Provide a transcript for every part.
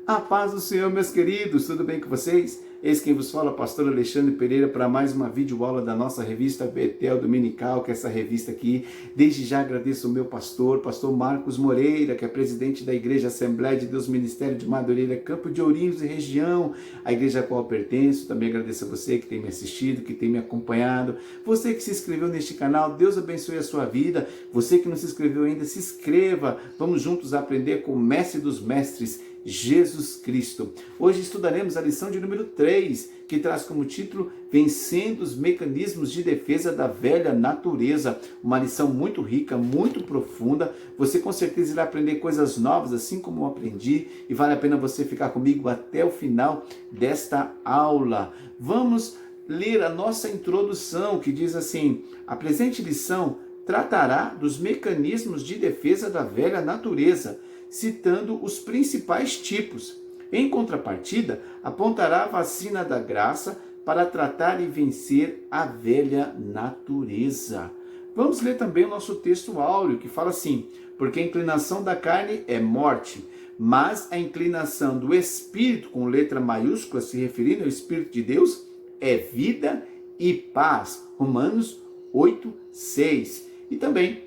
A paz do Senhor, meus queridos, tudo bem com vocês? Eis quem vos fala, pastor Alexandre Pereira, para mais uma videoaula da nossa revista Betel Dominical, que é essa revista aqui. Desde já agradeço o meu pastor Marcos Moreira, que é presidente da Igreja Assembleia de Deus Ministério de Madureira, Campo de Ourinhos e região, a igreja a qual eu pertenço. Também agradeço a você que tem me assistido, que tem me acompanhado, você que se inscreveu neste canal, Deus abençoe a sua vida. Você que não se inscreveu ainda, se inscreva, vamos juntos aprender com o Mestre dos Mestres, Jesus Cristo. Hoje estudaremos a lição de número 3, que traz como título Vencendo os Mecanismos de Defesa da Velha Natureza. Uma lição muito rica, muito profunda. Você com certeza irá aprender coisas novas, assim como eu aprendi, e vale a pena você ficar comigo até o final desta aula. Vamos ler a nossa introdução, que diz assim: a presente lição tratará dos mecanismos de defesa da velha natureza, citando os principais tipos. Em contrapartida, apontará a vacina da graça para tratar e vencer a velha natureza. Vamos ler também o nosso texto áureo, que fala assim: porque a inclinação da carne é morte, mas a inclinação do Espírito, com letra maiúscula, se referindo ao Espírito de Deus, é vida e paz. Romanos 8:6. E também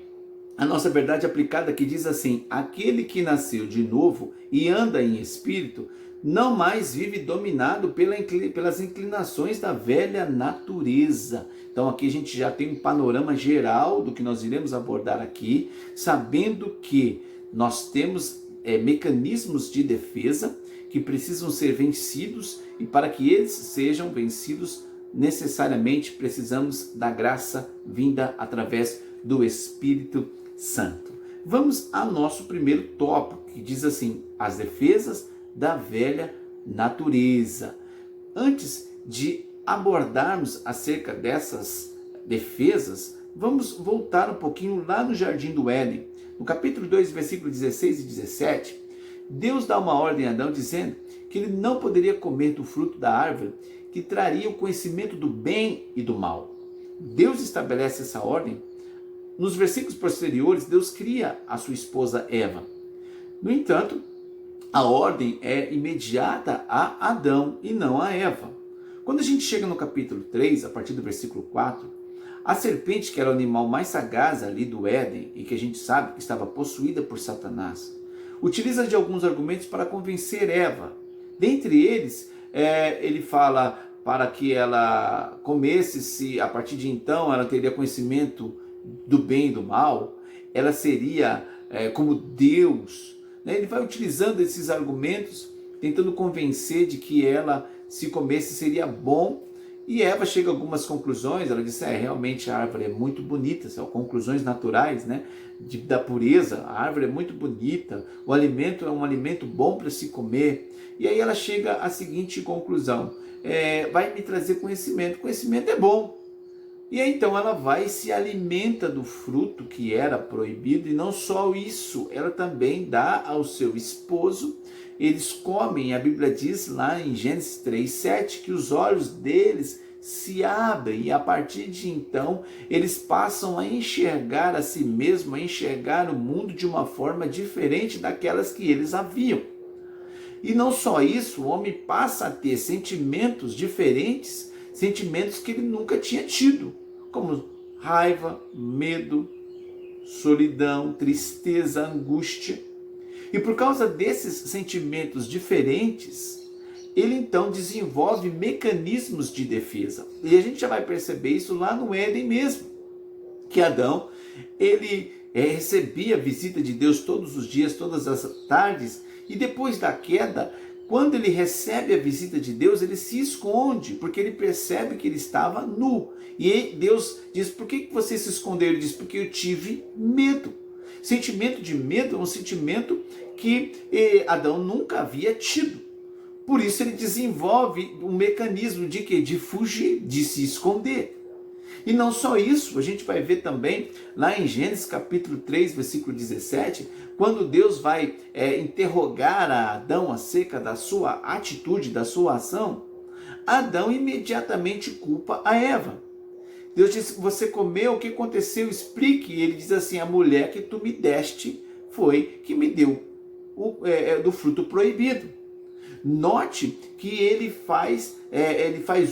a nossa verdade aplicada que diz assim: aquele que nasceu de novo e anda em espírito, não mais vive dominado pelas inclinações da velha natureza. Então aqui a gente já tem um panorama geral do que nós iremos abordar aqui, sabendo que nós temos mecanismos de defesa que precisam ser vencidos, e para que eles sejam vencidos, necessariamente precisamos da graça vinda através do Espírito Santo. Vamos ao nosso primeiro tópico, que diz assim: as defesas da velha natureza. Antes de abordarmos acerca dessas defesas, vamos voltar um pouquinho lá no Jardim do Éden. No capítulo 2, versículos 16 e 17, Deus dá uma ordem a Adão dizendo que ele não poderia comer do fruto da árvore que traria o conhecimento do bem e do mal. Deus estabelece essa ordem. Nos versículos posteriores, Deus cria a sua esposa Eva. No entanto, a ordem é imediata a Adão e não a Eva. Quando a gente chega no capítulo 3, a partir do versículo 4, a serpente, que era o animal mais sagaz ali do Éden, e que a gente sabe que estava possuída por Satanás, utiliza de alguns argumentos para convencer Eva. Dentre eles, ele fala para que ela comesse, se a partir de então ela teria conhecimento do bem e do mal, ela seria como Deus. Ele vai utilizando esses argumentos, tentando convencer de que ela, se comesse, seria bom. E Eva chega a algumas conclusões. Ela diz: realmente a árvore é muito bonita. São conclusões naturais, da pureza. A árvore é muito bonita, o alimento é um alimento bom para se comer. E aí ela chega à seguinte conclusão: vai me trazer conhecimento. Conhecimento é bom. E aí, então ela vai e se alimenta do fruto que era proibido, e não só isso, ela também dá ao seu esposo. Eles comem, a Bíblia diz lá em Gênesis 3:7 que os olhos deles se abrem, e a partir de então eles passam a enxergar a si mesmos, a enxergar o mundo de uma forma diferente daquelas que eles haviam. E não só isso, o homem passa a ter sentimentos diferentes, sentimentos que ele nunca tinha tido, como raiva, medo, solidão, tristeza, angústia. E por causa desses sentimentos diferentes, ele então desenvolve mecanismos de defesa. E a gente já vai perceber isso lá no Éden mesmo, que Adão, ele recebia a visita de Deus todos os dias, todas as tardes, e depois da queda, quando ele recebe a visita de Deus, ele se esconde, porque ele percebe que ele estava nu. E Deus diz: por que você se escondeu? Ele diz: porque eu tive medo. Sentimento de medo é um sentimento que Adão nunca havia tido. Por isso ele desenvolve um mecanismo de quê? De fugir, de se esconder. E não só isso, a gente vai ver também lá em Gênesis capítulo 3, versículo 17, quando Deus vai interrogar a Adão acerca da sua atitude, da sua ação, Adão imediatamente culpa a Eva. Deus diz: você comeu, o que aconteceu? Explique. E ele diz assim: a mulher que tu me deste foi que me deu do fruto proibido. Note que ele faz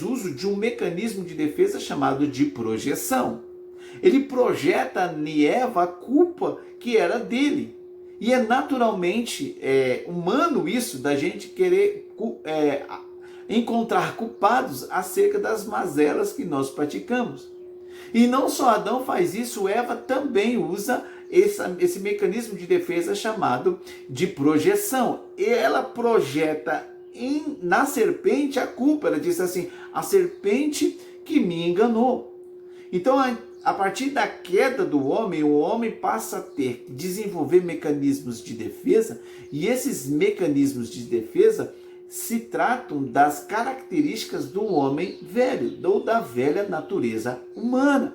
uso de um mecanismo de defesa chamado de projeção. Ele projeta em Eva a culpa que era dele. E é naturalmente humano isso, da gente querer encontrar culpados acerca das mazelas que nós praticamos. E não só Adão faz isso, Eva também usa esse mecanismo de defesa chamado de projeção. Ela projeta na serpente a culpa. Ela diz assim: a serpente que me enganou. Então, a partir da queda do homem, o homem passa a desenvolver mecanismos de defesa, e esses mecanismos de defesa se tratam das características do homem velho, ou da velha natureza humana.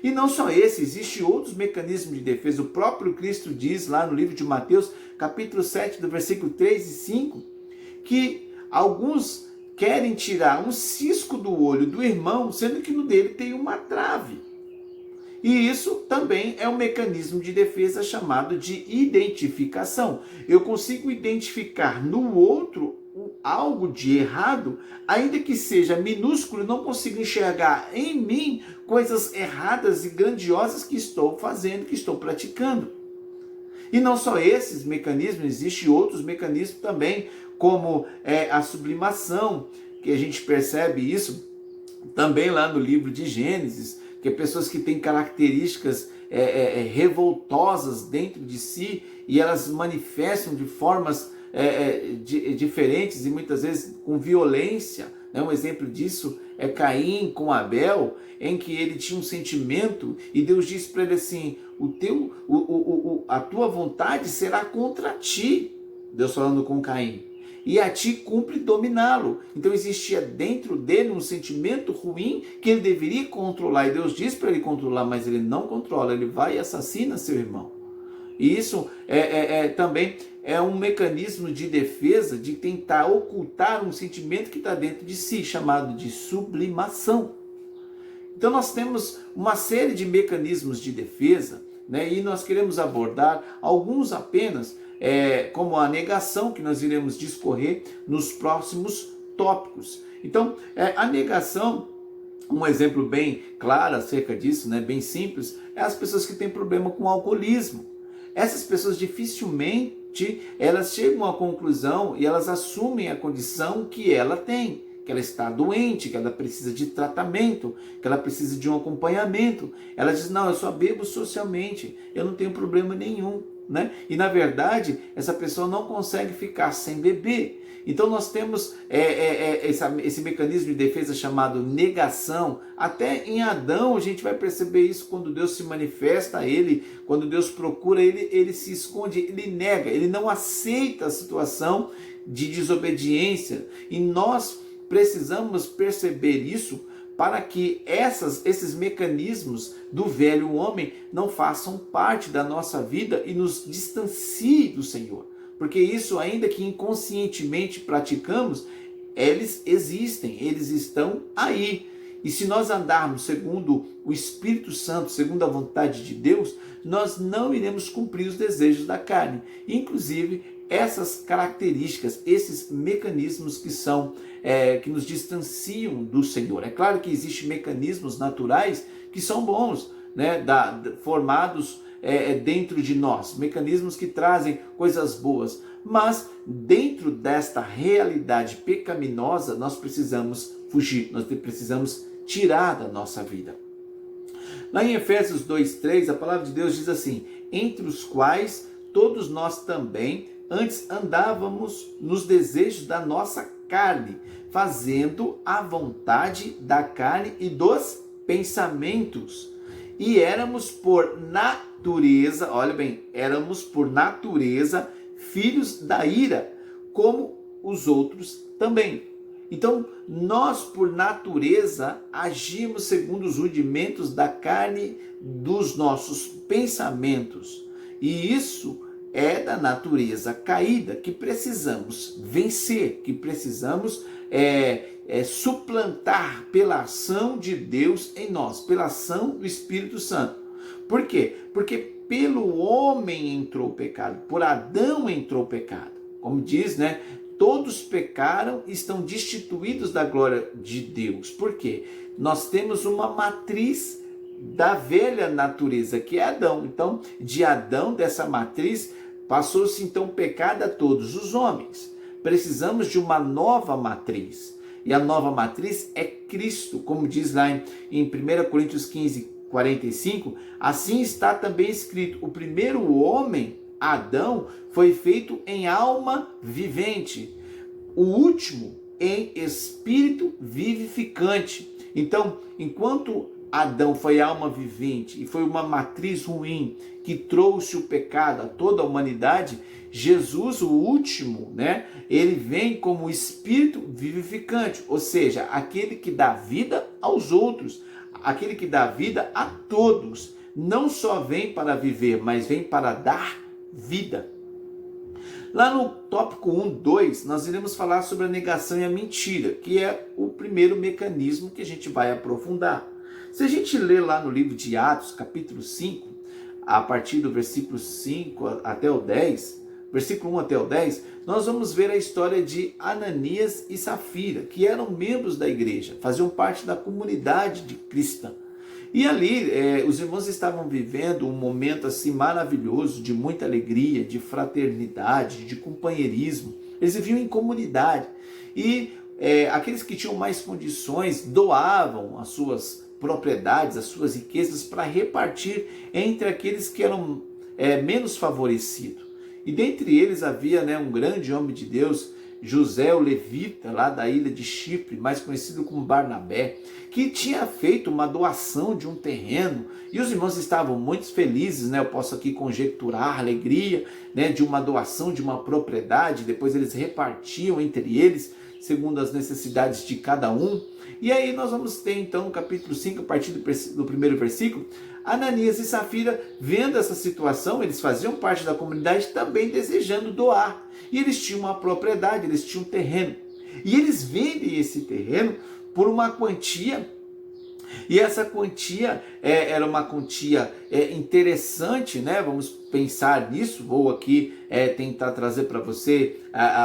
E não só esse, existem outros mecanismos de defesa. O próprio Cristo diz lá no livro de Mateus, capítulo 7, do versículo 3 e 5, que alguns querem tirar um cisco do olho do irmão, sendo que no dele tem uma trave. E isso também é um mecanismo de defesa chamado de identificação. Eu consigo identificar no outro algo de errado, ainda que seja minúsculo, não consigo enxergar em mim coisas erradas e grandiosas que estou fazendo, que estou praticando. E não só esses mecanismos, existem outros mecanismos também, como a sublimação, que a gente percebe isso também lá no livro de Gênesis, que é pessoas que têm características revoltosas dentro de si, e elas manifestam de formas diferentes e muitas vezes com violência. Um exemplo disso é Caim com Abel, em que ele tinha um sentimento e Deus disse para ele assim: a tua vontade será contra ti. Deus falando com Caim. E a ti cumpre dominá-lo. Então existia dentro dele um sentimento ruim que ele deveria controlar. E Deus diz para ele controlar, mas ele não controla. Ele vai e assassina seu irmão. E isso também é um mecanismo de defesa, de tentar ocultar um sentimento que está dentro de si, chamado de sublimação. Então nós temos uma série de mecanismos de defesa, né, e nós queremos abordar alguns apenas, como a negação, que nós iremos discorrer nos próximos tópicos. Então, a negação, um exemplo bem claro acerca disso, né, bem simples, é as pessoas que têm problema com o alcoolismo. Essas pessoas dificilmente elas chegam à conclusão e elas assumem a condição que ela tem, que ela está doente, que ela precisa de tratamento, que ela precisa de um acompanhamento. Ela diz: não, eu só bebo socialmente, eu não tenho problema nenhum. Né? E na verdade, essa pessoa não consegue ficar sem beber. Então nós temos esse mecanismo de defesa chamado negação. Até em Adão a gente vai perceber isso quando Deus se manifesta a ele, quando Deus procura ele, ele se esconde, ele nega, ele não aceita a situação de desobediência. E nós precisamos perceber isso para que esses mecanismos do velho homem não façam parte da nossa vida e nos distancie do Senhor. Porque isso, ainda que inconscientemente praticamos, eles existem, eles estão aí. E se nós andarmos segundo o Espírito Santo, segundo a vontade de Deus, nós não iremos cumprir os desejos da carne. Inclusive, essas características, esses mecanismos que nos distanciam do Senhor. É claro que existem mecanismos naturais que são bons, né, formados dentro de nós, mecanismos que trazem coisas boas, mas dentro desta realidade pecaminosa nós precisamos fugir, nós precisamos tirar da nossa vida. Lá em Efésios 2:3, a palavra de Deus diz assim: entre os quais todos nós também antes andávamos nos desejos da nossa carne, fazendo a vontade da carne e dos pensamentos. E éramos por natureza, olha bem, éramos por natureza filhos da ira, como os outros também. Então, nós por natureza agimos segundo os rudimentos da carne, dos nossos pensamentos. E isso é da natureza caída que precisamos vencer, que precisamos suplantar pela ação de Deus em nós, pela ação do Espírito Santo. Por quê? Porque pelo homem entrou o pecado, por Adão entrou o pecado. Como diz, né? todos pecaram e estão destituídos da glória de Deus. Por quê? Nós temos uma matriz da velha natureza, que é Adão. Então, de Adão, dessa matriz, passou-se então o pecado a todos os homens. Precisamos de uma nova matriz. E a nova matriz é Cristo, como diz lá em 1 Coríntios 15, 45, assim está também escrito: o primeiro homem, Adão, foi feito em alma vivente, o último em espírito vivificante. Então, enquanto Adão foi alma vivente e foi uma matriz ruim que trouxe o pecado a toda a humanidade, Jesus, o último, ele vem como espírito vivificante, ou seja, aquele que dá vida aos outros, aquele que dá vida a todos. Não só vem para viver, mas vem para dar vida. Lá no tópico 1, 2, nós iremos falar sobre a negação e a mentira, que é o primeiro mecanismo que a gente vai aprofundar. Se a gente ler lá no livro de Atos, capítulo 5, a partir do versículo 5 até o 10, versículo 1 até o 10, nós vamos ver a história de Ananias e Safira, que eram membros da igreja, faziam parte da comunidade de cristã. E ali os irmãos estavam vivendo um momento assim maravilhoso, de muita alegria, de fraternidade, de companheirismo. Eles viviam em comunidade. E aqueles que tinham mais condições doavam as suas propriedades, as suas riquezas, para repartir entre aqueles que eram menos favorecidos. E dentre eles havia um grande homem de Deus, José o Levita, lá da ilha de Chipre, mais conhecido como Barnabé, que tinha feito uma doação de um terreno, e os irmãos estavam muito felizes, eu posso aqui conjecturar a alegria, de uma doação de uma propriedade. Depois eles repartiam entre eles, segundo as necessidades de cada um. E aí nós vamos ter então no capítulo 5, a partir do primeiro versículo, Ananias e Safira, vendo essa situação, eles faziam parte da comunidade também desejando doar. E eles tinham uma propriedade, eles tinham um terreno. E eles vendem esse terreno por uma quantia, e essa quantia era uma quantia interessante, Vamos pensar nisso, vou aqui tentar trazer para você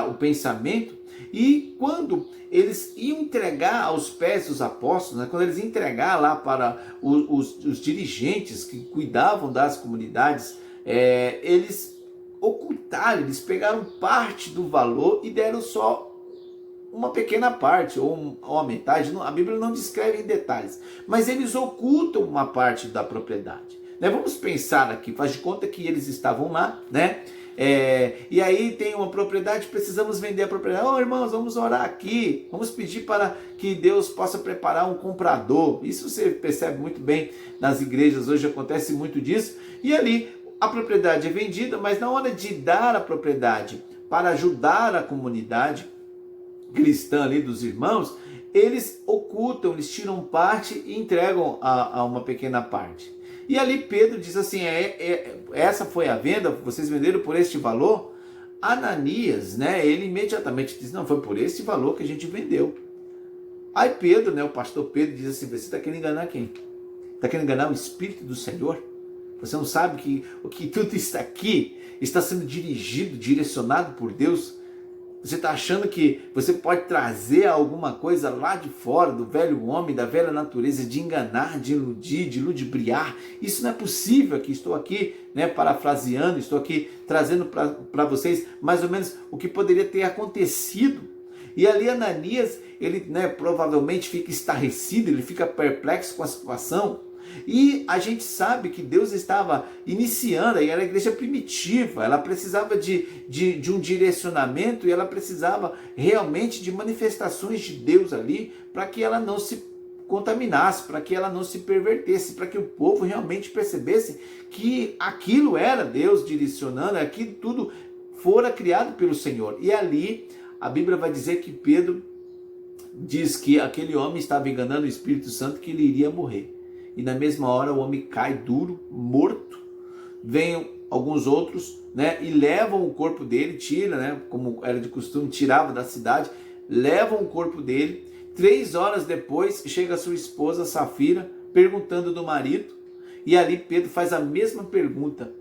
o pensamento. E quando eles iam entregar aos pés dos apóstolos, quando eles entregar lá para os dirigentes que cuidavam das comunidades, eles ocultaram, eles pegaram parte do valor e deram só uma pequena parte, ou a metade. A Bíblia não descreve em detalhes, mas eles ocultam uma parte da propriedade. Vamos pensar aqui, faz de conta que eles estavam lá, e aí tem uma propriedade, precisamos vender a propriedade. Irmãos, vamos orar aqui, vamos pedir para que Deus possa preparar um comprador. Isso você percebe muito bem nas igrejas, hoje acontece muito disso. E ali a propriedade é vendida, mas na hora de dar a propriedade para ajudar a comunidade cristã ali dos irmãos, eles ocultam, eles tiram parte e entregam a uma pequena parte. E ali Pedro diz assim, essa foi a venda, vocês venderam por este valor? Ananias, ele imediatamente diz, não, foi por esse valor que a gente vendeu. Aí Pedro, o pastor Pedro diz assim, você está querendo enganar quem? Está querendo enganar o Espírito do Senhor? Você não sabe que tudo está aqui, está sendo dirigido, direcionado por Deus? Você está achando que você pode trazer alguma coisa lá de fora, do velho homem, da velha natureza, de enganar, de iludir, de ludibriar? Isso não é possível aqui. Estou aqui parafraseando, estou aqui trazendo para vocês mais ou menos o que poderia ter acontecido. E ali Ananias, ele provavelmente fica estarrecido, ele fica perplexo com a situação. E a gente sabe que Deus estava iniciando, e era a igreja primitiva, ela precisava de um direcionamento, e ela precisava realmente de manifestações de Deus ali, para que ela não se contaminasse, para que ela não se pervertesse, para que o povo realmente percebesse que aquilo era Deus direcionando, aquilo tudo fora criado pelo Senhor. E ali a Bíblia vai dizer que Pedro diz que aquele homem estava enganando o Espírito Santo, que ele iria morrer. E na mesma hora o homem cai duro, morto. Vêm alguns outros, e levam o corpo dele, tira, como era de costume, tirava da cidade, levam o corpo dele. 3 horas depois chega a sua esposa Safira, perguntando do marido, e ali Pedro faz a mesma pergunta.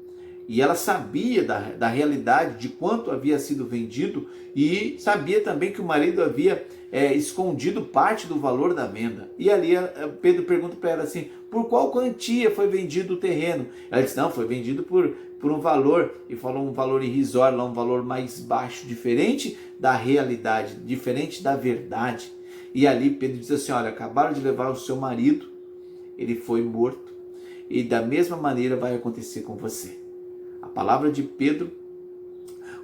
E ela sabia da realidade de quanto havia sido vendido e sabia também que o marido havia escondido parte do valor da venda. E ali Pedro pergunta para ela assim, por qual quantia foi vendido o terreno? Ela disse, não, foi vendido por um valor, e falou um valor irrisório, um valor mais baixo, diferente da realidade, diferente da verdade. E ali Pedro diz assim, olha, acabaram de levar o seu marido, ele foi morto, e da mesma maneira vai acontecer com você. A palavra de Pedro,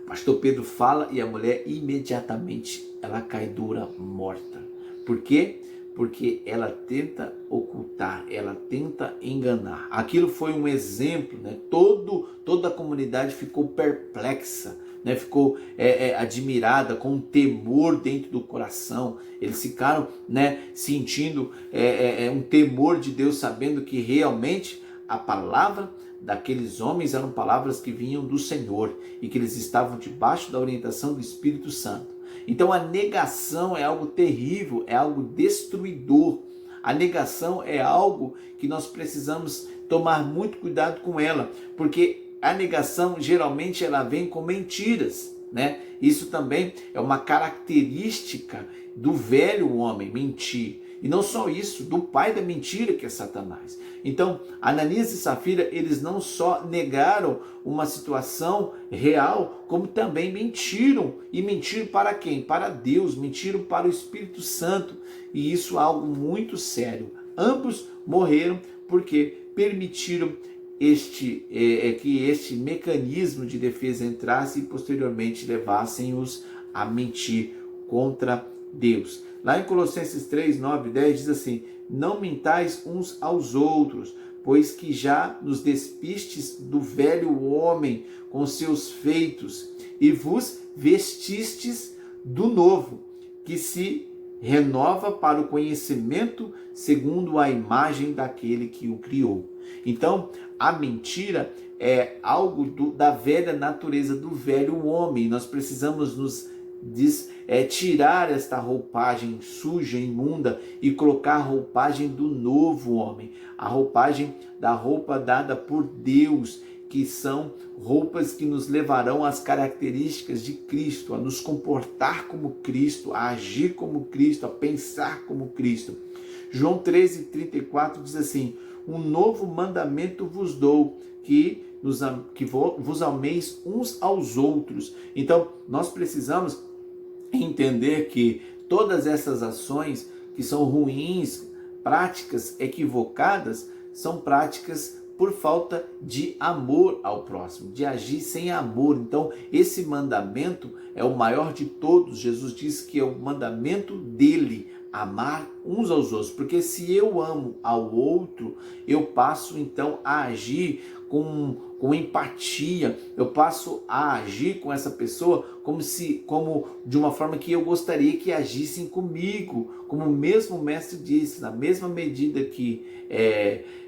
o pastor Pedro fala e a mulher imediatamente, ela cai dura, morta. Por quê? Porque ela tenta ocultar, ela tenta enganar. Aquilo foi um exemplo, né? Toda a comunidade ficou perplexa, né? Ficou admirada, com um temor dentro do coração. Eles ficaram, né, sentindo um temor de Deus, sabendo que realmente a palavra daqueles homens eram palavras que vinham do Senhor e que eles estavam debaixo da orientação do Espírito Santo. Então a negação é algo terrível, é algo destruidor. A negação é algo que nós precisamos tomar muito cuidado com ela, porque a negação geralmente ela vem com mentiras, né? Isso também é uma característica do velho homem, mentir. E não só isso, do pai da mentira, que é Satanás. Então, Ananias e Safira, eles não só negaram uma situação real, como também mentiram. E mentiram para quem? Para Deus, mentiram para o Espírito Santo. E isso é algo muito sério. Ambos morreram porque permitiram que este mecanismo de defesa entrasse e posteriormente levassem-os a mentir contra Deus. Lá em Colossenses 3, 9 e 10 diz assim, não mintais uns aos outros, pois que já nos despistes do velho homem com seus feitos e vos vestistes do novo, que se renova para o conhecimento segundo a imagem daquele que o criou. Então, a mentira é algo da velha natureza, do velho homem. Nós precisamos tirar esta roupagem suja, imunda e colocar a roupagem do novo homem, a roupagem da roupa dada por Deus, que são roupas que nos levarão às características de Cristo, a nos comportar como Cristo, a agir como Cristo, a pensar como Cristo. João 13:34 diz assim, um novo mandamento vos dou, que vos ameis uns aos outros. Então, nós precisamos entender que todas essas ações que são ruins, práticas equivocadas, são práticas por falta de amor ao próximo, de agir sem amor. Então, esse mandamento é o maior de todos. Jesus diz que é o mandamento dele, amar uns aos outros. Porque se eu amo ao outro, eu passo então a agir com empatia, eu passo a agir com essa pessoa como de uma forma que eu gostaria que agissem comigo, como o mesmo mestre disse, na mesma medida que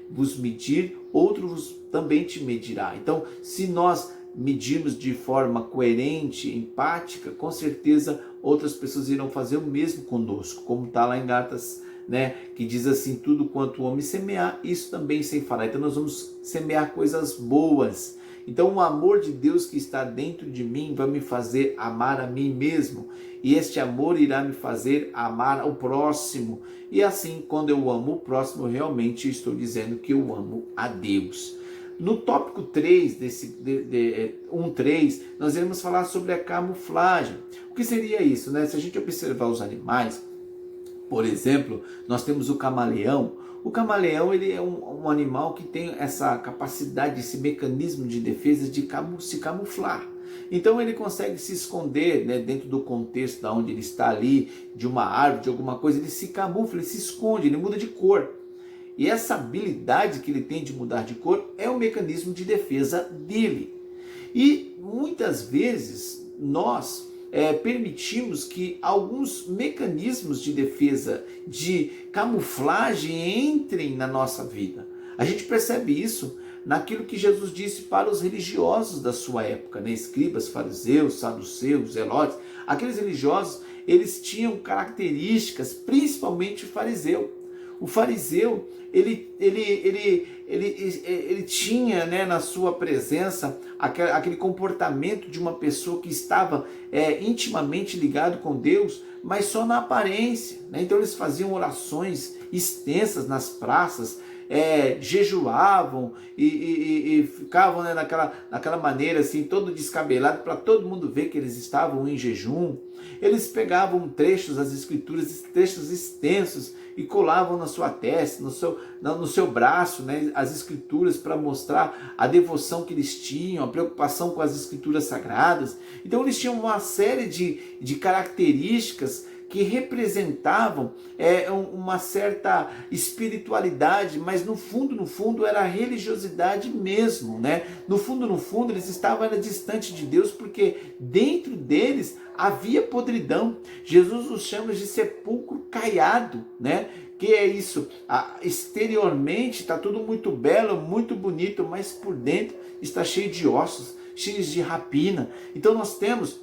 vos medir, outro vos também te medirá. Então, se nós medirmos de forma coerente, empática, com certeza outras pessoas irão fazer o mesmo conosco, como está lá em Gálatas, né, que diz assim, tudo quanto o homem semear, isso também sem falar. Então nós vamos semear coisas boas. Então o amor de Deus que está dentro de mim vai me fazer amar a mim mesmo. E este amor irá me fazer amar ao próximo. E assim, quando eu amo o próximo, eu realmente estou dizendo que eu amo a Deus. No tópico 3, 1.3, nós iremos falar sobre a camuflagem. O que seria isso, né? Se a gente observar os animais, por exemplo, nós temos o camaleão. O camaleão ele é um animal que tem essa capacidade, esse mecanismo de defesa de se camuflar. Então ele consegue se esconder, né, dentro do contexto da onde ele está ali, de uma árvore, de alguma coisa, ele se camufla, ele se esconde, ele muda de cor. E essa habilidade que ele tem de mudar de cor é o mecanismo de defesa dele. E muitas vezes nós permitimos que alguns mecanismos de defesa, de camuflagem entrem na nossa vida. A gente percebe isso naquilo que Jesus disse para os religiosos da sua época, né? Escribas, fariseus, saduceus, zelotes. Aqueles religiosos, eles tinham características, principalmente o fariseu. O fariseu, ele tinha, né, na sua presença aquele comportamento de uma pessoa que estava intimamente ligado com Deus, mas só na aparência, né? Então eles faziam orações extensas nas praças, jejuavam e ficavam, né, naquela maneira assim, todo descabelado, para todo mundo ver que eles estavam em jejum. Eles pegavam trechos das escrituras, trechos extensos, e colavam na sua testa, no seu braço, né, as escrituras, para mostrar a devoção que eles tinham, a preocupação com as escrituras sagradas. Então eles tinham uma série de características que representavam uma certa espiritualidade, mas no fundo era religiosidade mesmo, né? No fundo eles estavam distante de Deus, porque dentro deles havia podridão. Jesus os chama de sepulcro caiado, né? Que é isso? Exteriormente está tudo muito belo, muito bonito, mas por dentro está cheio de ossos, cheios de rapina. Então nós temos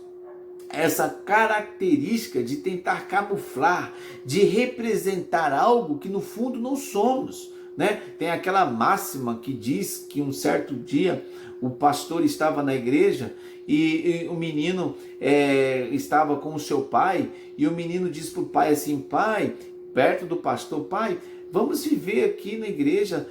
essa característica de tentar camuflar, de representar algo que no fundo não somos, né? Tem aquela máxima que diz que um certo dia o pastor estava na igreja e o menino estava com o seu pai, e o menino disse para o pai assim: pai, perto do pastor, pai, vamos viver aqui na igreja,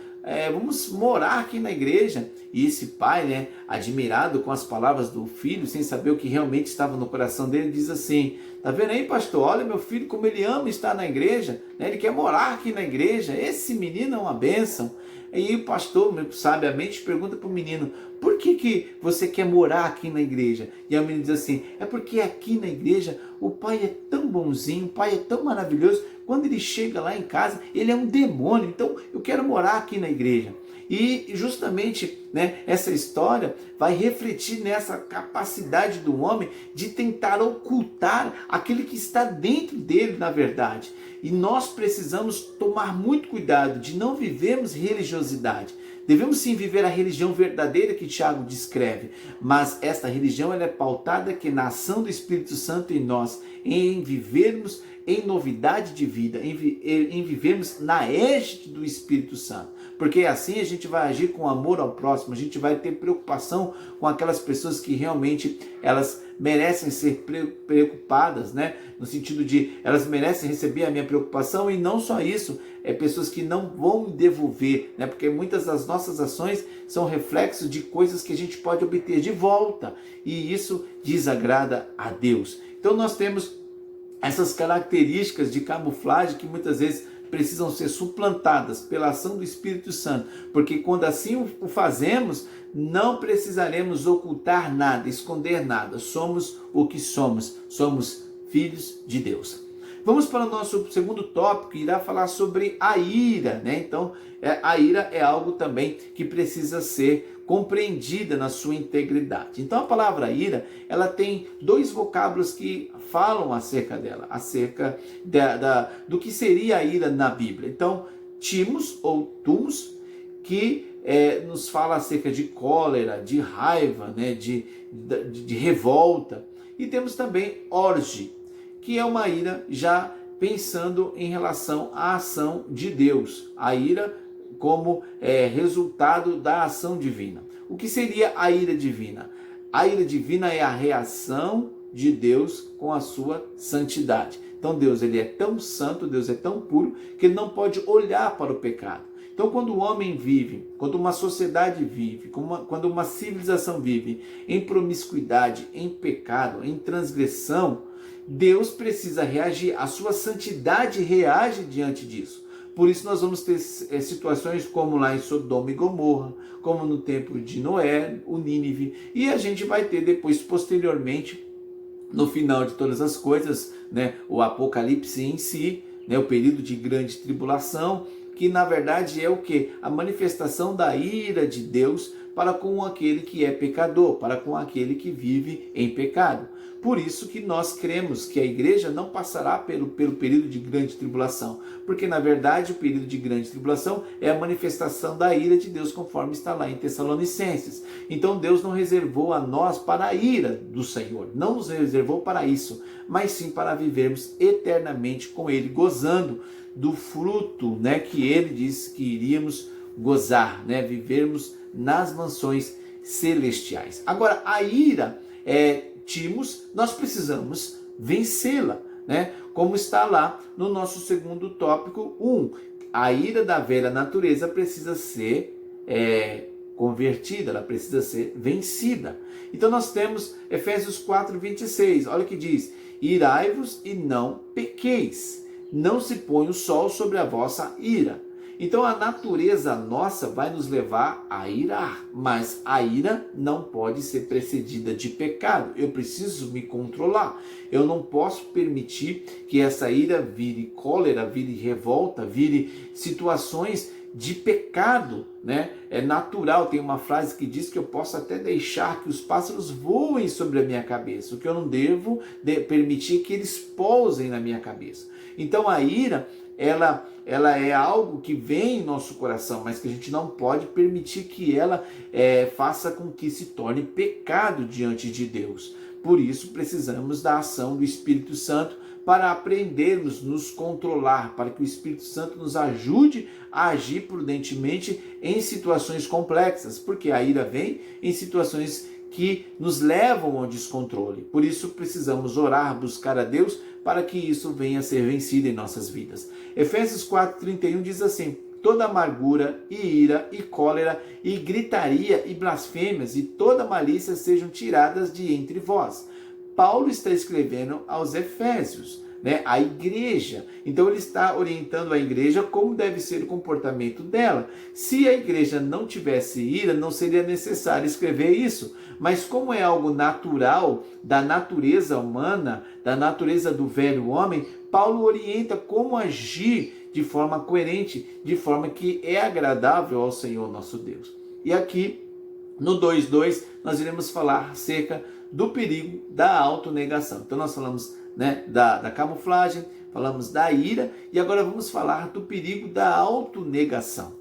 vamos morar aqui na igreja. E esse pai, né, admirado com as palavras do filho, sem saber o que realmente estava no coração dele, diz assim: tá vendo aí, pastor? Olha meu filho como ele ama estar na igreja, né? Ele quer morar aqui na igreja, esse menino é uma bênção. E o pastor, sabiamente, pergunta para o menino: por que você quer morar aqui na igreja? E o menino diz assim: é porque aqui na igreja o pai é tão bonzinho, o pai é tão maravilhoso, quando ele chega lá em casa, ele é um demônio, então eu quero morar aqui na igreja. E justamente, né, essa história vai refletir nessa capacidade do homem de tentar ocultar aquele que está dentro dele, na verdade. E nós precisamos tomar muito cuidado de não vivermos religiosidade. Devemos sim viver a religião verdadeira que Tiago descreve, mas esta religião ela é pautada que na ação do Espírito Santo em nós, em vivermos em novidade de vida, em vivermos na égide do Espírito Santo. Porque assim a gente vai agir com amor ao próximo, a gente vai ter preocupação com aquelas pessoas que realmente elas merecem ser preocupadas, né? No sentido de elas merecem receber a minha preocupação, e não só isso, pessoas que não vão me devolver, né? Porque muitas das nossas ações são reflexos de coisas que a gente pode obter de volta, e isso desagrada a Deus. Então nós temos essas características de camuflagem que muitas vezes precisam ser suplantadas pela ação do Espírito Santo, porque quando assim o fazemos, não precisaremos ocultar nada, esconder nada. Somos o que somos filhos de Deus. Vamos para o nosso segundo tópico, que irá falar sobre a ira, né? Então, a ira é algo também que precisa ser compreendida na sua integridade. Então, a palavra ira, ela tem dois vocábulos que falam acerca dela, acerca do que seria a ira na Bíblia. Então, timos ou tumos, que nos fala acerca de cólera, de raiva, né? de revolta. E temos também orge, que é uma ira já pensando em relação à ação de Deus. A ira como resultado da ação divina. O que seria a ira divina? A ira divina é a reação de Deus com a sua santidade. Então Deus ele é tão santo, Deus é tão puro, que ele não pode olhar para o pecado. Então quando o homem vive, quando uma sociedade vive, quando uma civilização vive em promiscuidade, em pecado, em transgressão, Deus precisa reagir, a sua santidade reage diante disso. Por isso nós vamos ter situações como lá em Sodoma e Gomorra, como no tempo de Noé, o Nínive, e a gente vai ter depois, posteriormente, no final de todas as coisas, né, o Apocalipse em si, né, o período de grande tribulação, que na verdade é o quê? A manifestação da ira de Deus para com aquele que é pecador, para com aquele que vive em pecado. Por isso que nós cremos que a igreja não passará pelo período de grande tribulação, porque na verdade o período de grande tribulação é a manifestação da ira de Deus, conforme está lá em Tessalonicenses. Então Deus não reservou a nós para a ira do Senhor, não nos reservou para isso, mas sim para vivermos eternamente com Ele, gozando do fruto, né, que Ele disse que iríamos gozar, né, vivermos nas mansões celestiais. Agora, a ira, Timos, nós precisamos vencê-la, né? Como está lá no nosso segundo tópico 1. A ira da velha natureza precisa ser convertida, ela precisa ser vencida. Então nós temos Efésios 4:26, olha o que diz: irai-vos e não pequeis, não se põe o sol sobre a vossa ira. Então a natureza nossa vai nos levar a irar, mas a ira não pode ser precedida de pecado. Eu preciso me controlar. Eu não posso permitir que essa ira vire cólera, vire revolta, vire situações de pecado, né? É natural, tem uma frase que diz que eu posso até deixar que os pássaros voem sobre a minha cabeça, o que eu não devo permitir que eles pousem na minha cabeça. Então a ira, ela é algo que vem em nosso coração, mas que a gente não pode permitir que ela faça com que se torne pecado diante de Deus. Por isso precisamos da ação do Espírito Santo para aprendermos nos controlar, para que o Espírito Santo nos ajude a agir prudentemente em situações complexas, porque a ira vem em situações que nos levam ao descontrole. Por isso precisamos orar, buscar a Deus para que isso venha a ser vencido em nossas vidas. Efésios 4:31 diz assim: toda amargura e ira e cólera e gritaria e blasfêmias e toda malícia sejam tiradas de entre vós. Paulo está escrevendo aos Efésios, né, a igreja. Então ele está orientando a igreja como deve ser o comportamento dela. Se a igreja não tivesse ira, não seria necessário escrever isso. Mas como é algo natural, da natureza humana, da natureza do velho homem, Paulo orienta como agir de forma coerente, de forma que é agradável ao Senhor nosso Deus. E aqui, no 2:2, nós iremos falar acerca do perigo da autonegação. Então nós falamos, né, da camuflagem, falamos da ira e agora vamos falar do perigo da autonegação.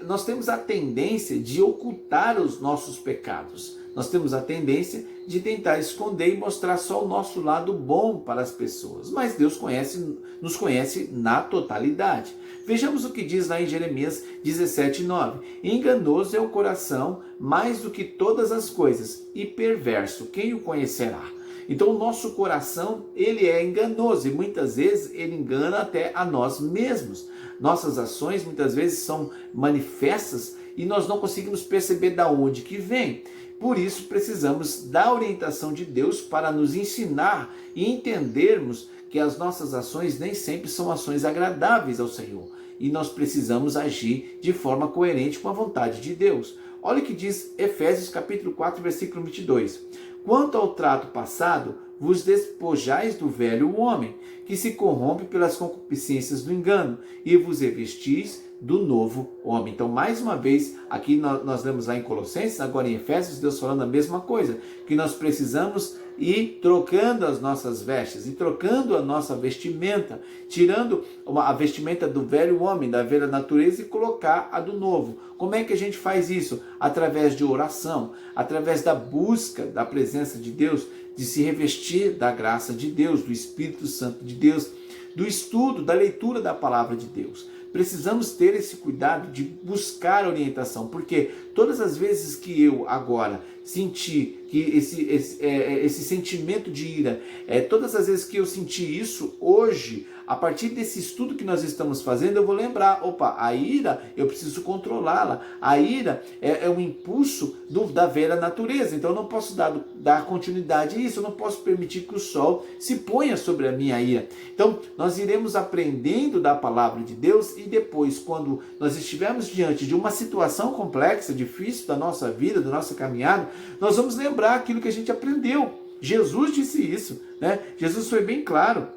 Nós temos a tendência de ocultar os nossos pecados. Nós temos a tendência de tentar esconder e mostrar só o nosso lado bom para as pessoas. Mas Deus nos conhece na totalidade. Vejamos o que diz lá em Jeremias 17:9. Enganoso é o coração mais do que todas as coisas, e perverso, quem o conhecerá? Então o nosso coração, ele é enganoso e muitas vezes ele engana até a nós mesmos. Nossas ações muitas vezes são manifestas e nós não conseguimos perceber de onde que vem. Por isso precisamos da orientação de Deus para nos ensinar e entendermos que as nossas ações nem sempre são ações agradáveis ao Senhor. E nós precisamos agir de forma coerente com a vontade de Deus. Olha o que diz Efésios capítulo 4, versículo 22. Quanto ao trato passado, vos despojais do velho homem, que se corrompe pelas concupiscências do engano, e vos revestis do novo homem. Então, mais uma vez, aqui nós lemos lá em Colossenses, agora em Efésios, Deus falando a mesma coisa, que nós precisamos ir trocando as nossas vestes, e trocando a nossa vestimenta, tirando a vestimenta do velho homem, da velha natureza, e colocar a do novo. Como é que a gente faz isso? Através de oração, através da busca da presença de Deus, de se revestir da graça de Deus, do Espírito Santo de Deus, do estudo, da leitura da palavra de Deus. Precisamos ter esse cuidado de buscar orientação, porque todas as vezes que eu agora senti que esse sentimento de ira, todas as vezes que eu senti isso hoje, a partir desse estudo que nós estamos fazendo, eu vou lembrar, opa, a ira eu preciso controlá-la. A ira é um impulso da velha natureza, então eu não posso dar continuidade a isso, eu não posso permitir que o sol se ponha sobre a minha ira. Então nós iremos aprendendo da palavra de Deus e depois, quando nós estivermos diante de uma situação complexa, difícil da nossa vida, da nossa caminhada, nós vamos lembrar aquilo que a gente aprendeu. Jesus disse isso, né? Jesus foi bem claro.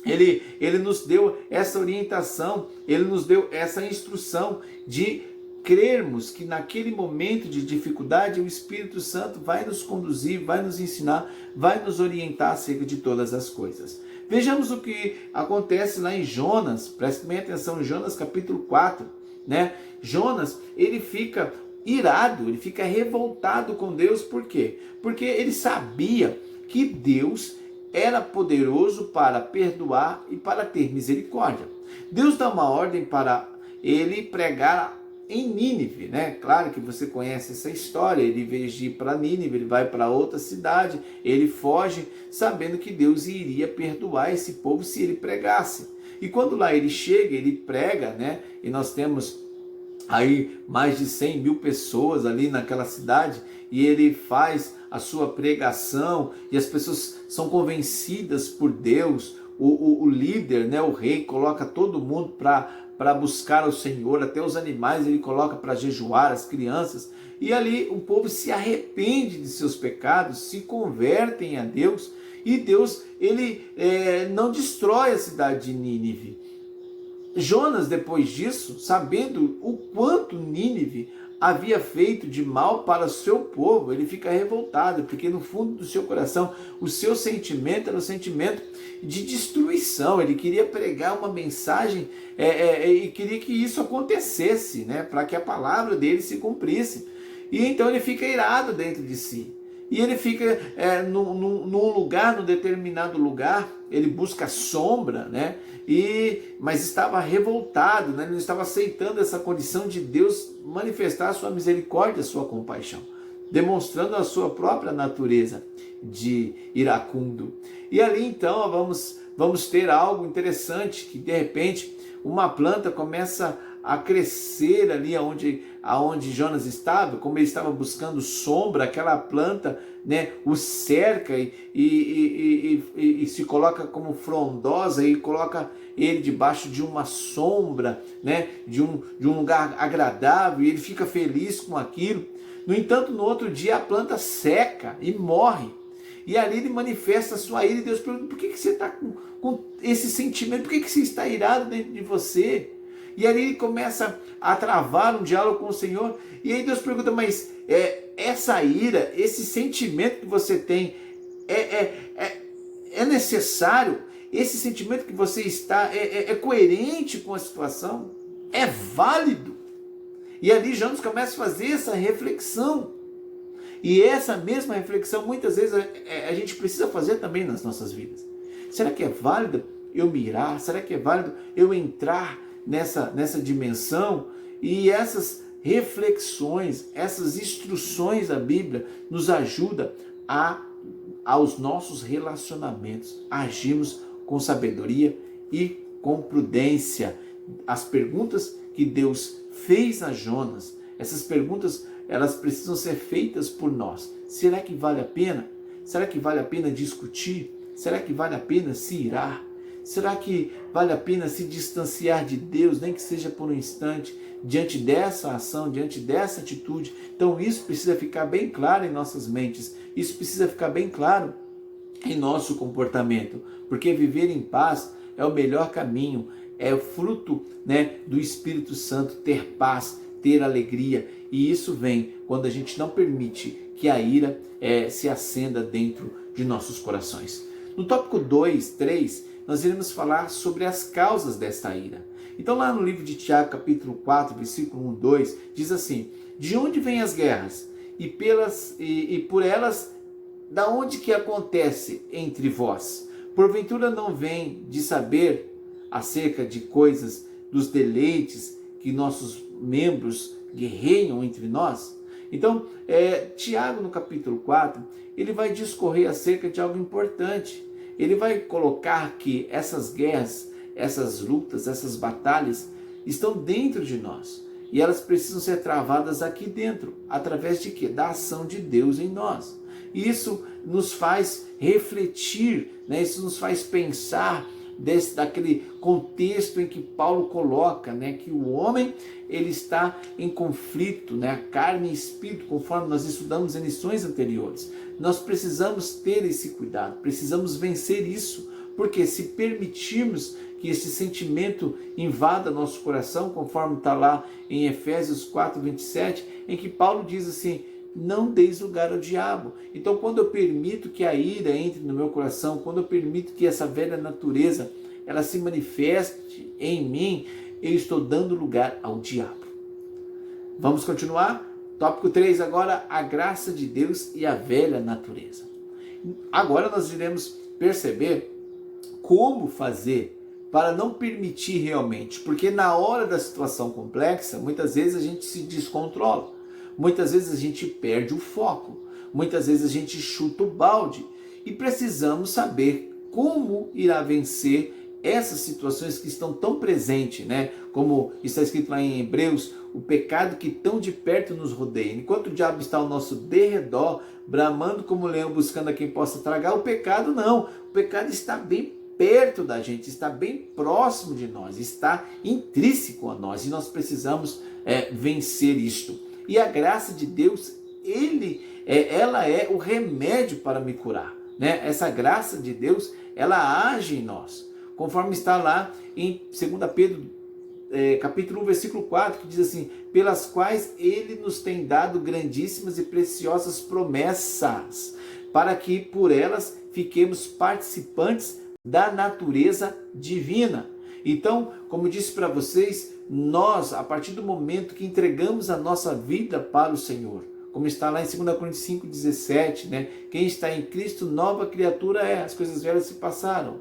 Ele nos deu essa orientação, ele nos deu essa instrução de crermos que naquele momento de dificuldade o Espírito Santo vai nos conduzir, vai nos ensinar, vai nos orientar acerca de todas as coisas. Vejamos o que acontece lá em Jonas, preste bem atenção, em Jonas capítulo 4, né? Jonas, ele fica irado, ele fica revoltado com Deus, por quê? Porque ele sabia que Deus era poderoso para perdoar e para ter misericórdia. Deus dá uma ordem para ele pregar em Nínive, né? Claro que você conhece essa história. Ele, em vez de ir para Nínive, ele vai para outra cidade, ele foge, sabendo que Deus iria perdoar esse povo se ele pregasse. E quando lá ele chega, ele prega, né? E nós temos aí mais de 100 mil pessoas ali naquela cidade, e ele faz a sua pregação, e as pessoas são convencidas por Deus. O líder, né, o rei, coloca todo mundo para buscar o Senhor, até os animais ele coloca para jejuar, as crianças, e ali o povo se arrepende de seus pecados, se convertem a Deus, e Deus ele não destrói a cidade de Nínive. Jonas, depois disso, sabendo o quanto Nínive havia feito de mal para o seu povo, ele fica revoltado, porque no fundo do seu coração, o seu sentimento era um sentimento de destruição. Ele queria pregar uma mensagem e queria que isso acontecesse, né, para que a palavra dele se cumprisse. E então ele fica irado dentro de si. E ele fica num lugar, num determinado lugar, ele busca sombra, né? Mas estava revoltado, né? Ele não estava aceitando essa condição de Deus manifestar a sua misericórdia, a sua compaixão, demonstrando a sua própria natureza de iracundo. E ali então vamos ter algo interessante, que de repente uma planta começa a crescer ali aonde Jonas estava. Como ele estava buscando sombra, aquela planta, né, o cerca e se coloca como frondosa, e coloca ele debaixo de uma sombra, né, de um lugar agradável, e ele fica feliz com aquilo. No entanto, no outro dia a planta seca e morre. E ali ele manifesta a sua ira, e Deus pergunta: por que você está com esse sentimento? Por que você está irado dentro de você? E ali ele começa a travar um diálogo com o Senhor. E aí Deus pergunta: mas essa ira, esse sentimento que você tem, é necessário? Esse sentimento que você está é coerente com a situação? É válido? E ali Jonas começa a fazer essa reflexão. E essa mesma reflexão, muitas vezes, a gente precisa fazer também nas nossas vidas. Será que é válido eu me irar? Será que é válido eu entrar nessa dimensão? E essas reflexões, essas instruções da Bíblia nos ajudam aos nossos relacionamentos, a agirmos com sabedoria e com prudência. As perguntas que Deus fez a Jonas, essas perguntas, elas precisam ser feitas por nós. Será que vale a pena? Será que vale a pena discutir? Será que vale a pena se irar? Será que vale a pena se distanciar de Deus, nem que seja por um instante, diante dessa ação, diante dessa atitude? Então isso precisa ficar bem claro em nossas mentes, isso precisa ficar bem claro em nosso comportamento, porque viver em paz é o melhor caminho, é o fruto, né, do Espírito Santo, ter paz, ter alegria, e isso vem quando a gente não permite que a ira se acenda dentro de nossos corações. No tópico 2, 3, nós iremos falar sobre as causas desta ira. Então lá no livro de Tiago, capítulo 4, versículo 1, 2, diz assim: de onde vêm as guerras? E por elas, da onde que acontece entre vós? Porventura não vem de saber acerca de coisas, dos deleites que nossos membros guerreiam entre nós? Então, Tiago, no capítulo 4, ele vai discorrer acerca de algo importante. Ele vai colocar que essas guerras, essas lutas, essas batalhas estão dentro de nós. E elas precisam ser travadas aqui dentro. Através de quê? Da ação de Deus em nós. E isso nos faz refletir, né? Isso nos faz pensar daquele contexto em que Paulo coloca, né, que o homem ele está em conflito, né, a carne e espírito, conforme nós estudamos em lições anteriores. Nós precisamos ter esse cuidado, precisamos vencer isso, porque se permitirmos que esse sentimento invada nosso coração, conforme está lá em Efésios 4:27, em que Paulo diz assim: não deis lugar ao diabo. Então, quando eu permito que a ira entre no meu coração, quando eu permito que essa velha natureza ela se manifeste em mim, eu estou dando lugar ao diabo. Vamos continuar? Tópico 3 agora, a graça de Deus e a velha natureza. Agora nós iremos perceber como fazer para não permitir realmente, porque na hora da situação complexa, muitas vezes a gente se descontrola, muitas vezes a gente perde o foco, muitas vezes a gente chuta o balde e precisamos saber como irá vencer essas situações que estão tão presentes, né? Como está escrito lá em Hebreus, o pecado que tão de perto nos rodeia. Enquanto o diabo está ao nosso derredor, bramando como leão, buscando a quem possa tragar, o pecado não. O pecado está bem perto da gente, está bem próximo de nós, está intrínseco a nós e nós precisamos vencer isto. E a graça de Deus, ela é o remédio para me curar, né? Essa graça de Deus, ela age em nós. Conforme está lá em 2 Pedro, capítulo 1, versículo 4, que diz assim: pelas quais ele nos tem dado grandíssimas e preciosas promessas, para que por elas fiquemos participantes da natureza divina. Então, como disse para vocês, nós, a partir do momento que entregamos a nossa vida para o Senhor, como está lá em 2 Coríntios 5,17, né? Quem está em Cristo, nova criatura é, as coisas velhas se passaram,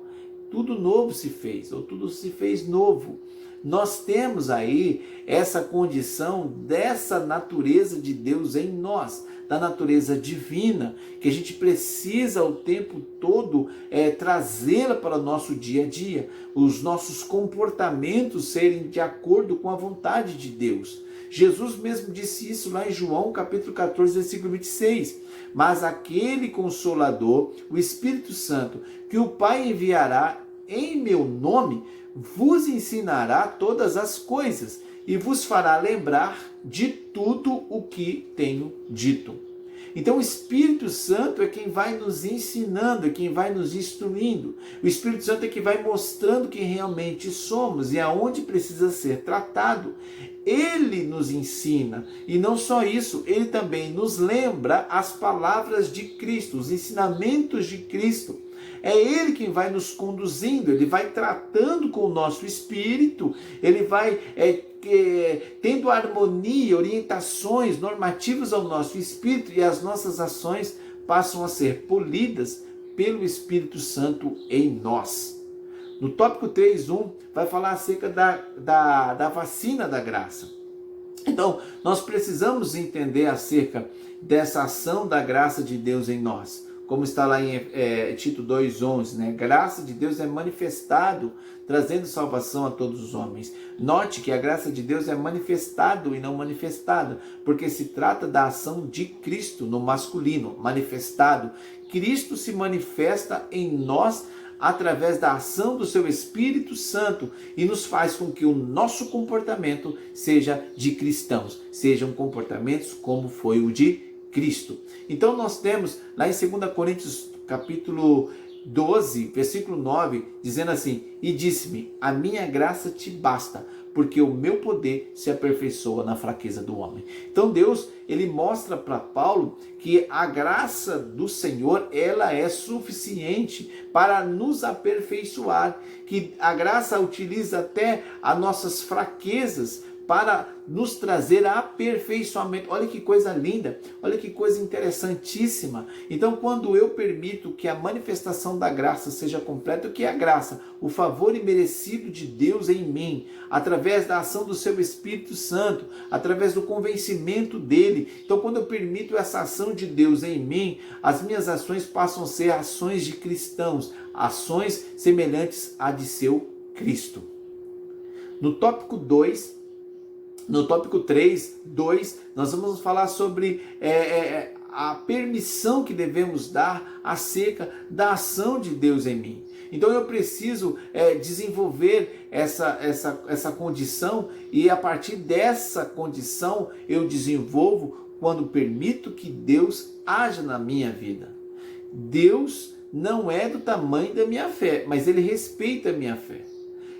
tudo novo se fez, ou tudo se fez novo. Nós temos aí essa condição dessa natureza de Deus em nós, da natureza divina, que a gente precisa o tempo todo trazê-la para o nosso dia a dia, os nossos comportamentos serem de acordo com a vontade de Deus. Jesus mesmo disse isso lá em João capítulo 14, versículo 26. Mas aquele Consolador, o Espírito Santo, que o Pai enviará em meu nome, vos ensinará todas as coisas e vos fará lembrar de tudo o que tenho dito. Então o Espírito Santo é quem vai nos ensinando, é quem vai nos instruindo. O Espírito Santo é quem vai mostrando quem realmente somos e aonde precisa ser tratado. Ele nos ensina, e não só isso, ele também nos lembra as palavras de Cristo, os ensinamentos de Cristo. É ele quem vai nos conduzindo, ele vai tratando com o nosso espírito, ele vai tendo harmonia, orientações normativas ao nosso espírito, e as nossas ações passam a ser polidas pelo Espírito Santo em nós. No tópico 3.1 vai falar acerca da vacina da graça. Então, nós precisamos entender acerca dessa ação da graça de Deus em nós. Como está lá em Tito 2,11, né? Graça de Deus é manifestado, trazendo salvação a todos os homens. Note que a graça de Deus é manifestado e não manifestada, porque se trata da ação de Cristo no masculino, manifestado. Cristo se manifesta em nós através da ação do seu Espírito Santo e nos faz com que o nosso comportamento seja de cristãos, sejam comportamentos como foi o de Cristo. Então nós temos lá em 2 Coríntios capítulo 12, versículo 9, dizendo assim: e disse-me, a minha graça te basta, porque o meu poder se aperfeiçoa na fraqueza do homem. Então Deus, ele mostra para Paulo que a graça do Senhor, ela é suficiente para nos aperfeiçoar, que a graça utiliza até as nossas fraquezas para nos trazer aperfeiçoamento. Olha que coisa linda, olha que coisa interessantíssima. Então, quando eu permito que a manifestação da graça seja completa, o que é a graça? O favor imerecido de Deus em mim, através da ação do seu Espírito Santo, através do convencimento dele. Então, quando eu permito essa ação de Deus em mim, as minhas ações passam a ser ações de cristãos, ações semelhantes à de seu Cristo. No tópico 3.2, nós vamos falar sobre a permissão que devemos dar acerca da ação de Deus em mim. Então eu preciso desenvolver essa condição, e a partir dessa condição eu desenvolvo quando permito que Deus haja na minha vida. Deus não é do tamanho da minha fé, mas Ele respeita a minha fé.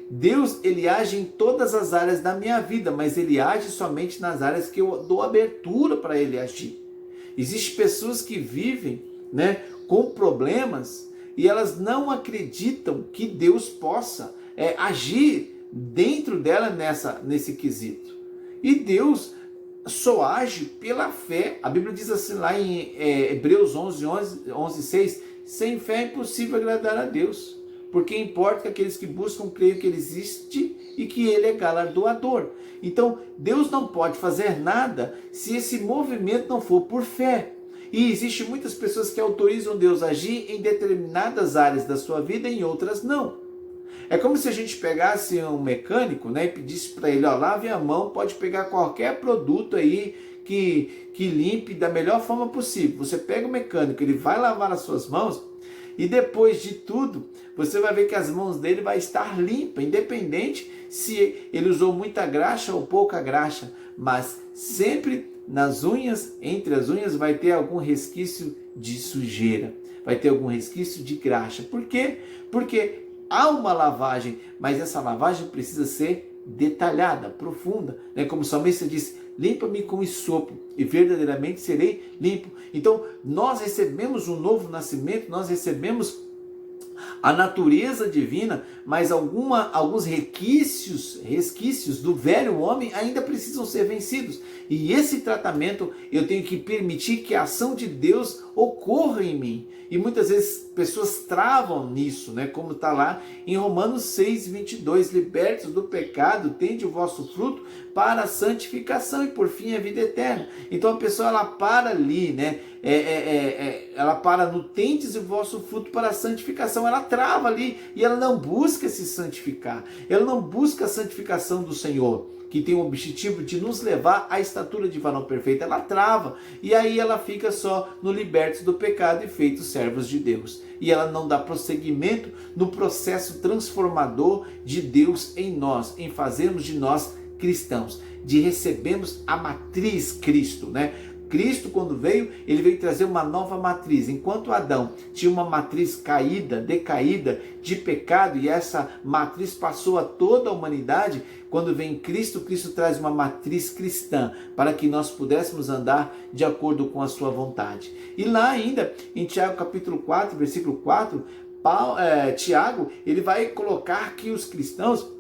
Deus, ele age em todas as áreas da minha vida, mas ele age somente nas áreas que eu dou abertura para ele agir. Existem pessoas que vivem, né, com problemas e elas não acreditam que Deus possa agir dentro dela nesse quesito. E Deus só age pela fé. A Bíblia diz assim lá em Hebreus 11:6, sem fé é impossível agradar a Deus, porque importa que aqueles que buscam creiam que Ele existe e que Ele é galardoador. Então, Deus não pode fazer nada se esse movimento não for por fé. E existem muitas pessoas que autorizam Deus a agir em determinadas áreas da sua vida e em outras não. É como se a gente pegasse um mecânico, né, e pedisse para ele, lave a mão, pode pegar qualquer produto aí que limpe da melhor forma possível. Você pega o mecânico, ele vai lavar as suas mãos e depois de tudo, você vai ver que as mãos dele vai estar limpas, independente se ele usou muita graxa ou pouca graxa, mas sempre nas unhas, entre as unhas, vai ter algum resquício de sujeira, vai ter algum resquício de graxa. Por quê? Porque há uma lavagem, mas essa lavagem precisa ser detalhada, profunda, né? Como o salmista disse, limpa-me com hisopo e verdadeiramente serei limpo. Então nós recebemos um novo nascimento, nós recebemos a natureza divina, mas alguns resquícios do velho homem ainda precisam ser vencidos. E esse tratamento eu tenho que permitir que a ação de Deus ocorra em mim. E muitas vezes pessoas travam nisso, né? Como está lá em Romanos 6:22, libertos do pecado, tende o vosso fruto para a santificação e por fim a vida eterna. Então a pessoa ela para ali, né? Ela para no tendes o vosso fruto para a santificação, ela trava ali e ela não busca se santificar, ela não busca a santificação do Senhor, que tem o objetivo de nos levar à estatura de varão perfeito. Ela trava e aí ela fica só no libertos do pecado e feitos servos de Deus. E ela não dá prosseguimento no processo transformador de Deus em nós, em fazermos de nós cristãos, de recebermos a matriz Cristo, né? Cristo, quando veio, ele veio trazer uma nova matriz. Enquanto Adão tinha uma matriz caída, decaída, de pecado, e essa matriz passou a toda a humanidade, quando vem Cristo, Cristo traz uma matriz cristã, para que nós pudéssemos andar de acordo com a sua vontade. E lá ainda, em Tiago capítulo 4, versículo 4, Tiago, ele vai colocar que os cristãos,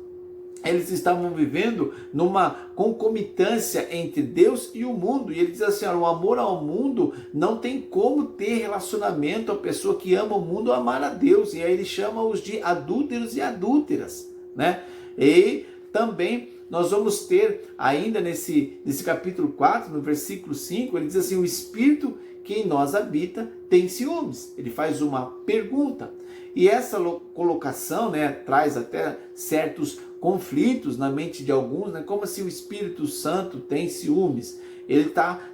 eles estavam vivendo numa concomitância entre Deus e o mundo. E ele diz assim, o amor ao mundo não tem como ter relacionamento a pessoa que ama o mundo amar a Deus. E aí ele chama-os de adúlteros e adúlteras, né? E também nós vamos ter ainda nesse capítulo 4, no versículo 5, ele diz assim, o Espírito que em nós habita tem ciúmes. Ele faz uma pergunta. E essa colocação, né, traz até certos conflitos na mente de alguns, né, como se o Espírito Santo tem ciúmes. Ele está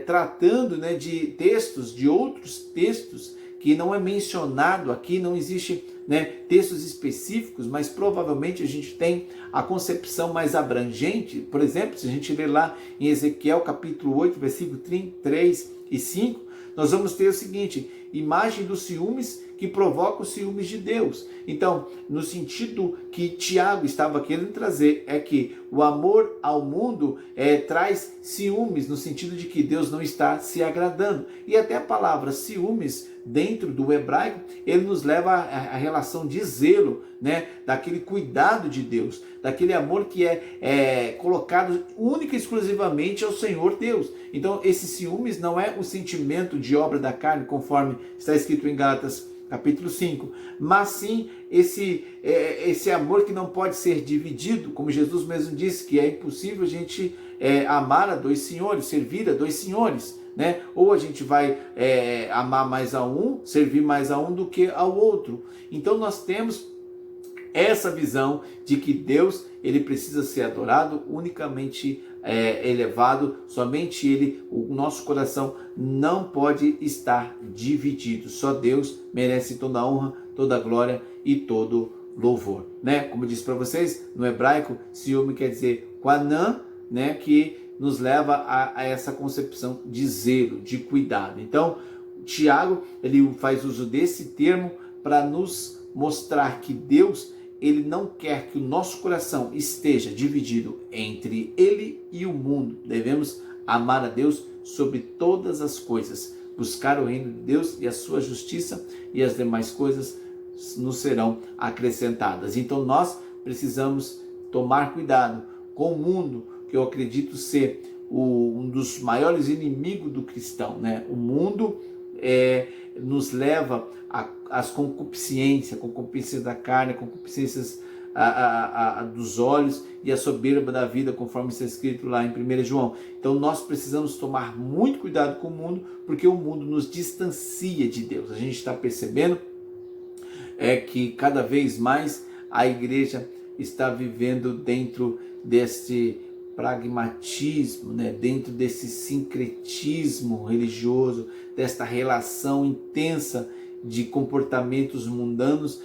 tratando, né, de textos, de outros textos que não é mencionado aqui, não existe, né, textos específicos, mas provavelmente a gente tem a concepção mais abrangente. Por exemplo, se a gente ler lá em Ezequiel capítulo 8, versículo 3 e 5, nós vamos ter o seguinte, imagem dos ciúmes que provoca os ciúmes de Deus. Então, no sentido que Tiago estava querendo trazer, é que o amor ao mundo traz ciúmes, no sentido de que Deus não está se agradando. E até a palavra ciúmes, dentro do hebraico, ele nos leva à relação de zelo, né? Daquele cuidado de Deus, daquele amor que é colocado única e exclusivamente ao Senhor Deus. Então, esse ciúmes não é um sentimento de obra da carne, conforme está escrito em Gálatas capítulo 5, mas sim esse amor que não pode ser dividido, como Jesus mesmo disse, que é impossível a gente amar a dois senhores, servir a dois senhores, né? Ou a gente vai amar mais a um, servir mais a um do que ao outro. Então nós temos essa visão de que Deus, ele precisa ser adorado, unicamente elevado, somente ele, o nosso coração não pode estar dividido. Só Deus merece toda a honra, toda a glória e todo louvor, né? Como eu disse para vocês, no hebraico, ciúme quer dizer quanã, né? Que nos leva a essa concepção de zelo, de cuidado. Então, Tiago, ele faz uso desse termo para nos mostrar que Deus, ele não quer que o nosso coração esteja dividido entre ele e o mundo. Devemos amar a Deus sobre todas as coisas, buscar o reino de Deus e a sua justiça, e as demais coisas nos serão acrescentadas. Então nós precisamos tomar cuidado com o mundo, que eu acredito ser um dos maiores inimigos do cristão, né? O mundo nos leva às concupiscências da carne, concupiscências dos olhos e a soberba da vida, conforme está escrito lá em 1 João. Então nós precisamos tomar muito cuidado com o mundo, porque o mundo nos distancia de Deus. A gente está percebendo que cada vez mais a igreja está vivendo dentro deste pragmatismo, né? Dentro desse sincretismo religioso, desta relação intensa de comportamentos mundanos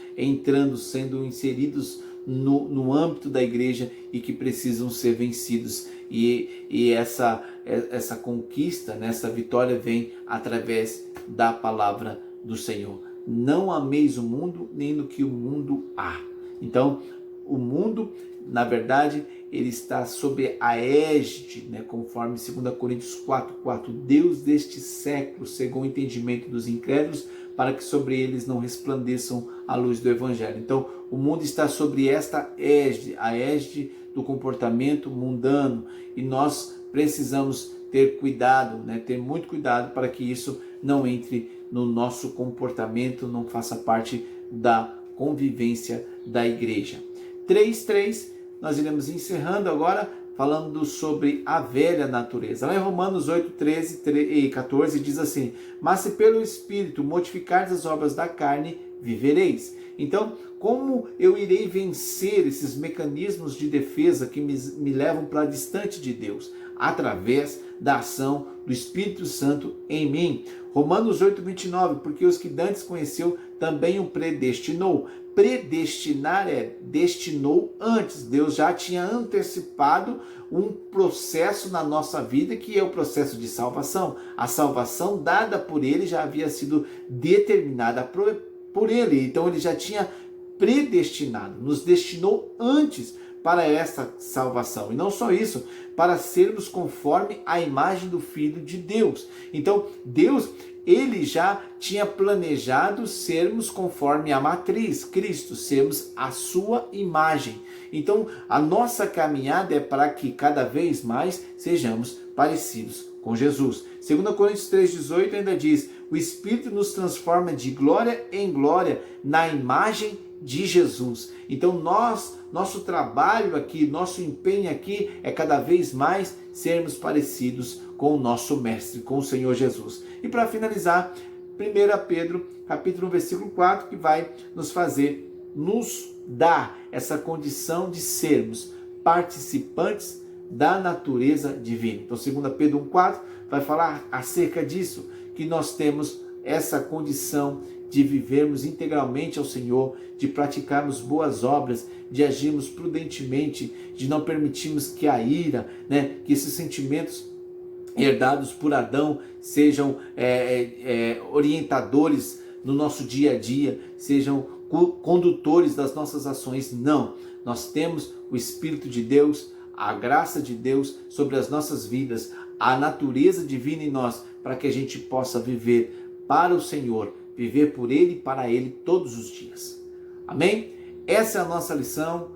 sendo inseridos no âmbito da igreja e que precisam ser vencidos. E essa conquista, né, essa vitória vem através da palavra do Senhor. Não ameis o mundo, nem no que o mundo há. Então, o mundo, na verdade, ele está sob a égide, né, conforme 2 Coríntios 4:4. Deus deste século cegou o entendimento dos incrédulos, para que sobre eles não resplandeçam a luz do Evangelho. Então, o mundo está sobre esta égide, a égide do comportamento mundano, e nós precisamos ter cuidado, né, ter muito cuidado para que isso não entre no nosso comportamento, não faça parte da convivência da igreja. 3:3, nós iremos encerrando agora falando sobre a velha natureza. Lá em Romanos 8:13 e 14 diz assim: mas se pelo Espírito mortificardes as obras da carne, vivereis. Então, como eu irei vencer esses mecanismos de defesa que me levam para distante de Deus? Através da ação do Espírito Santo em mim. Romanos 8:29, porque os que dantes conheceu, também o predestinou. Predestinar destinou antes. Deus já tinha antecipado um processo na nossa vida, que é o processo de salvação. A salvação dada por ele já havia sido determinada por ele. Então ele já tinha predestinado, nos destinou antes para essa salvação. E não só isso, para sermos conforme a imagem do Filho de Deus. Então Deus, ele já tinha planejado sermos conforme a matriz, Cristo, sermos a sua imagem. Então, a nossa caminhada é para que cada vez mais sejamos parecidos com Jesus. 2 Coríntios 3:18 ainda diz: o Espírito nos transforma de glória em glória na imagem de Jesus. Então, nosso trabalho aqui, nosso empenho aqui é cada vez mais sermos parecidos com o nosso Mestre, com o Senhor Jesus. E para finalizar, 1 Pedro, capítulo 1, versículo 4, que vai nos dar essa condição de sermos participantes da natureza divina. Então, 2 Pedro 1:4 vai falar acerca disso, que nós temos essa condição de vivermos integralmente ao Senhor, de praticarmos boas obras, de agirmos prudentemente, de não permitirmos que a ira, né, que esses sentimentos herdados por Adão sejam orientadores no nosso dia a dia, sejam condutores das nossas ações. Não, nós temos o Espírito de Deus, a graça de Deus sobre as nossas vidas, a natureza divina em nós, para que a gente possa viver para o Senhor, viver por Ele e para Ele todos os dias. Amém? Essa é a nossa lição.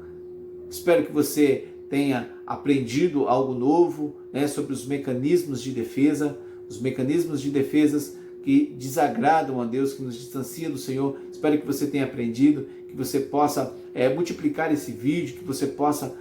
Espero que você tenha aprendido algo novo, né, sobre os mecanismos de defesa, que desagradam a Deus, que nos distanciam do Senhor. Espero que você tenha aprendido, que você possa multiplicar esse vídeo, que você possa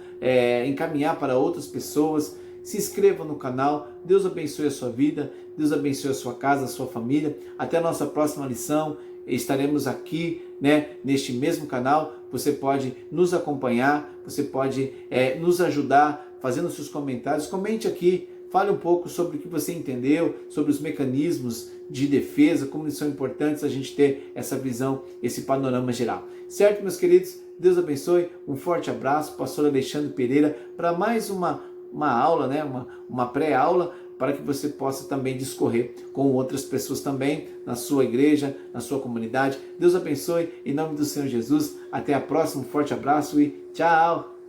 encaminhar para outras pessoas. Se inscreva no canal. Deus abençoe a sua vida, Deus abençoe a sua casa, a sua família. Até a nossa próxima lição. Estaremos aqui, né, neste mesmo canal. Você pode nos acompanhar, você pode nos ajudar fazendo seus comentários. Comente aqui, fale um pouco sobre o que você entendeu, sobre os mecanismos de defesa, como eles são importantes a gente ter essa visão, esse panorama geral. Certo, meus queridos? Deus abençoe. Um forte abraço. Pastor Alexandre Pereira para mais uma aula, né, uma pré-aula para que você possa também discorrer com outras pessoas também, na sua igreja, na sua comunidade. Deus abençoe, em nome do Senhor Jesus. Até a próxima, um forte abraço e tchau!